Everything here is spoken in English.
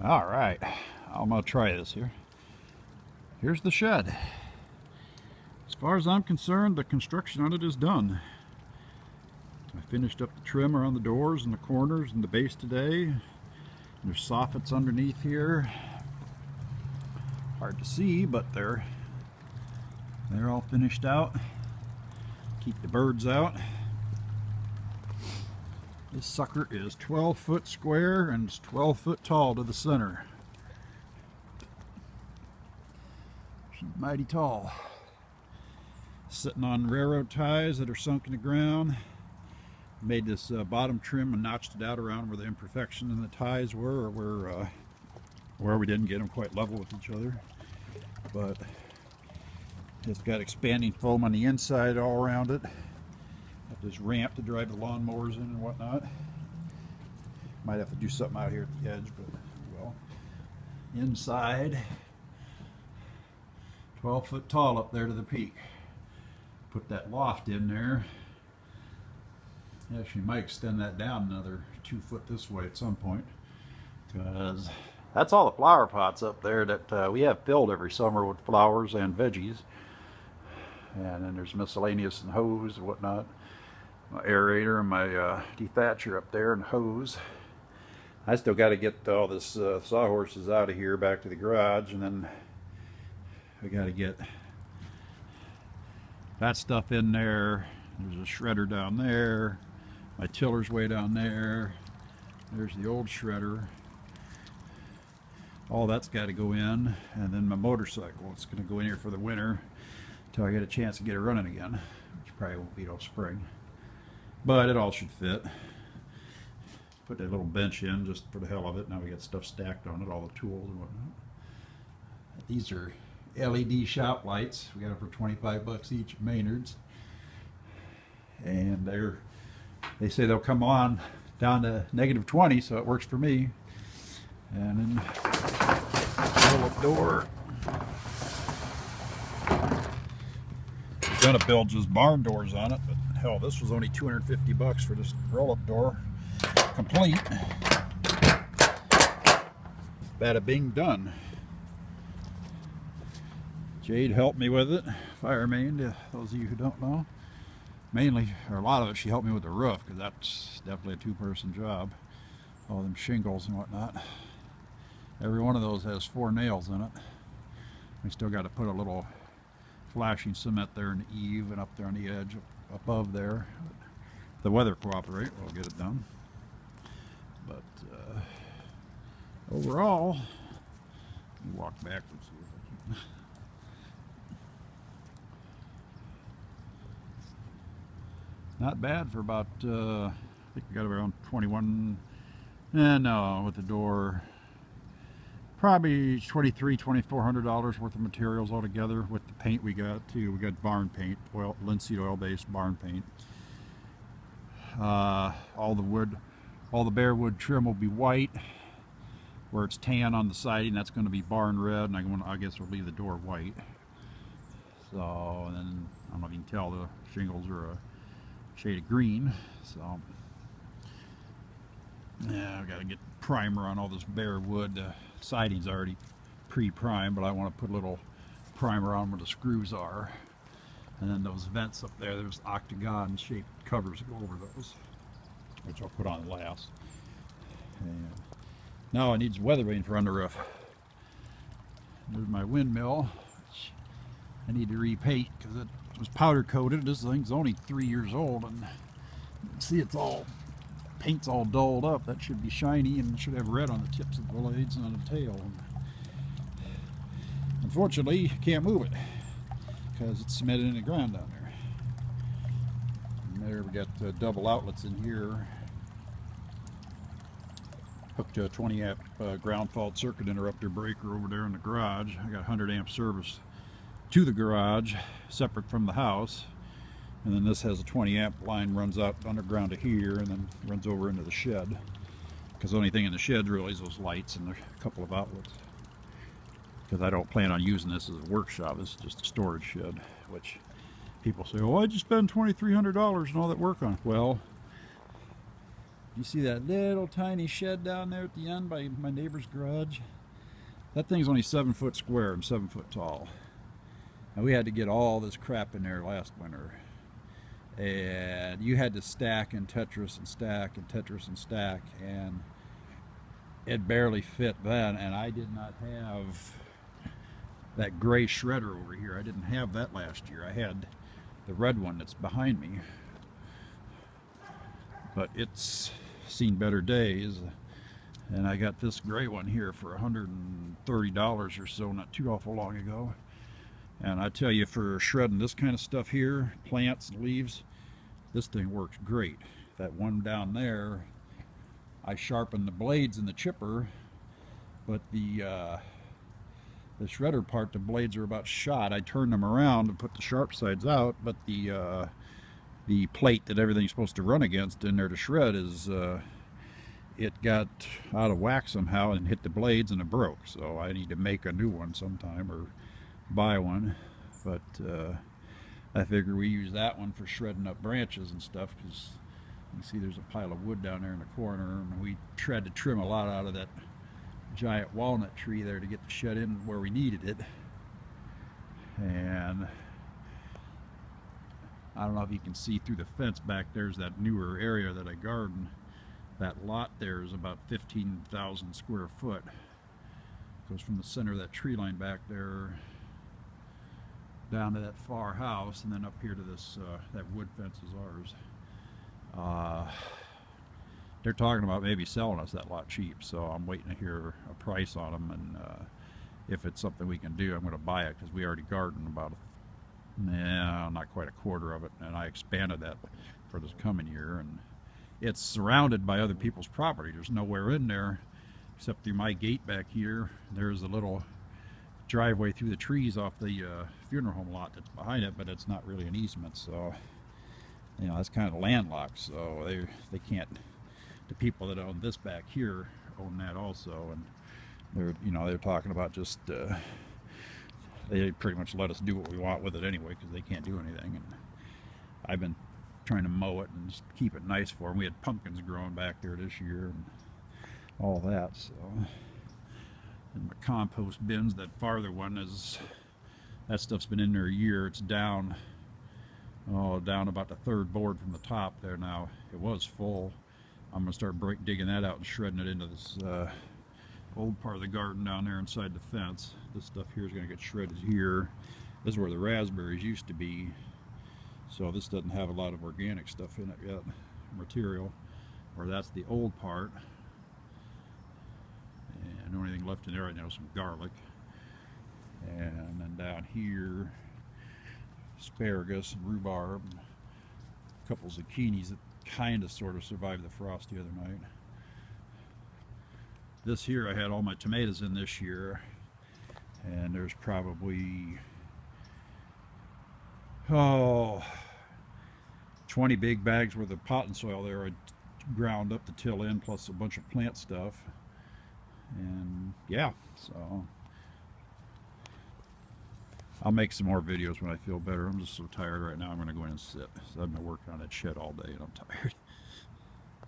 All right, I'm gonna try this here. Here's the shed. As far as I'm concerned, the construction on it is done. I finished up the trim around the doors and the corners and the base today. There's soffits underneath here. Hard to see, but they're all finished out. Keep the birds out. This sucker is 12 foot square and it's 12 foot tall to the center. She's mighty tall. Sitting on railroad ties that are sunk in the ground. Made this bottom trim and notched it out around where the imperfection in the ties were, or where we didn't get them quite level with each other. But it's got expanding foam on the inside all around it. Got this ramp to drive the lawnmowers in and whatnot. Might have to do something out here at the edge, but well. Inside, 12 foot tall up there to the peak. Put that loft in there. Actually might extend that down another 2 foot this way at some point, because that's all the flower pots up there that we have filled every summer with flowers and veggies. And then there's miscellaneous and hose and whatnot. My aerator and my dethatcher up there and hose. I still got to get all this sawhorses out of here back to the garage, and then I got to get that stuff in there. There's a shredder down there. My tiller's way down there. There's the old shredder. All that's got to go in, and then my motorcycle. It's going to go in here for the winter until I get a chance to get it running again, which probably won't be till spring. But it all should fit. Put that little bench in just for the hell of it. Now we got stuff stacked on it, all the tools and whatnot. These are LED shop lights. We got them for 25 bucks each at Maynard's. And they say they'll come on down to -20, so it works for me. And then roll-up door. Gonna build just barn doors on it, but hell, this was only 250 bucks for this roll-up door, complete. Bada bing, done. Jade helped me with it, fire main, to those of you who don't know. Mainly, or a lot of it, she helped me with the roof, because that's definitely a two-person job. All them shingles and whatnot. Every one of those has 4 nails in it. We still got to put a little flashing cement there in the eave and up there on the edge above there. If the weather cooperate, we'll get it done. But overall, let me walk backwards here if I can. Not bad for about, I think we got around 21, no, with the door, probably $2,300–2,400 worth of materials altogether with the paint we got too. We got barn paint, linseed oil-based barn paint. All the wood, all the bare wood trim will be white, where it's tan on the siding. That's going to be barn red, and I guess we'll leave the door white. So, and then I don't know if you can tell, the shingles are a shade of green. So yeah, I've got to get primer on all this bare wood. Siding's already pre-primed, but I want to put a little primer on where the screws are. And then those vents up there, there's octagon shaped covers that go over those, which I'll put on last. And now it needs weathervane for under roof. There's my windmill, which I need to repaint because it was powder coated. This thing's only 3 years old, and see, it's all paint's all dulled up. That should be shiny and should have red on the tips of the blades and on the tail. Unfortunately, you can't move it because it's cemented in the ground down there. And there we got double outlets in here, hooked to a 20 amp ground fault circuit interrupter breaker over there in the garage. I got 100 amp service to the garage separate from the house, and then this has a 20 amp line, runs out underground to here and then runs over into the shed, because the only thing in the shed really is those lights and a couple of outlets, because I don't plan on using this as a workshop. This is just a storage shed, which people say, oh, why'd you spend $2,300 and all that work on it? Well, You see that little tiny shed down there at the end by my neighbor's garage? That thing's only 7 foot square and 7 foot tall. And we had to get all this crap in there last winter. And you had to stack and Tetris and stack and Tetris and stack, and it barely fit then. And I did not have that gray shredder over here. I didn't have that last year. I had the red one that's behind me. But it's seen better days. And I got this gray one here for $130 or so not too awful long ago. And I tell you, for shredding this kind of stuff here, plants and leaves, this thing works great. That one down there, I sharpened the blades in the chipper, but the shredder part, the blades are about shot. I turned them around and put the sharp sides out, but the plate that everything's supposed to run against in there to shred is it got out of whack somehow and hit the blades and it broke. So I need to make a new one sometime or buy one. But I figure we use that one for shredding up branches and stuff, because you see there's a pile of wood down there in the corner, and we tried to trim a lot out of that giant walnut tree there to get the shed in where we needed it. And I don't know if you can see through the fence back there's that newer area that I garden. That lot there is about 15,000 square foot. It goes from the center of that tree line back there down to that far house, and then up here to this that wood fence is ours. They're talking about maybe selling us that lot cheap, so I'm waiting to hear a price on them, and if it's something we can do, I'm going to buy it, because we already garden about not quite a quarter of it, and I expanded that for this coming year. And it's surrounded by other people's property. There's nowhere in there except through my gate back here. There's a little driveway through the trees off the funeral home lot that's behind it, but it's not really an easement, so you know, that's kind of landlocked. So they can't. The people that own this back here own that also, and they're talking about just they pretty much let us do what we want with it anyway, because they can't do anything. And I've been trying to mow it and just keep it nice for them. We had pumpkins growing back there this year and all that. So, and my compost bins, that farther one, that stuff's been in there a year. It's down about the third board from the top there now. It was full. I'm gonna start digging that out and shredding it into this old part of the garden down there inside the fence. This stuff here is gonna get shredded here. This is where the raspberries used to be. So this doesn't have a lot of organic stuff in it yet, material. Or that's the old part. And the only thing left in there right now is some garlic. And then down here, asparagus and rhubarb, a couple zucchinis that kind of sort of survived the frost the other night. This here, I had all my tomatoes in this year, and there's probably 20 big bags worth of potting soil there. I ground up to till in, plus a bunch of plant stuff. And yeah, so I'll make some more videos when I feel better. I'm just so tired right now. I'm going to go in and sit. So I've been working on that shed all day and I'm tired.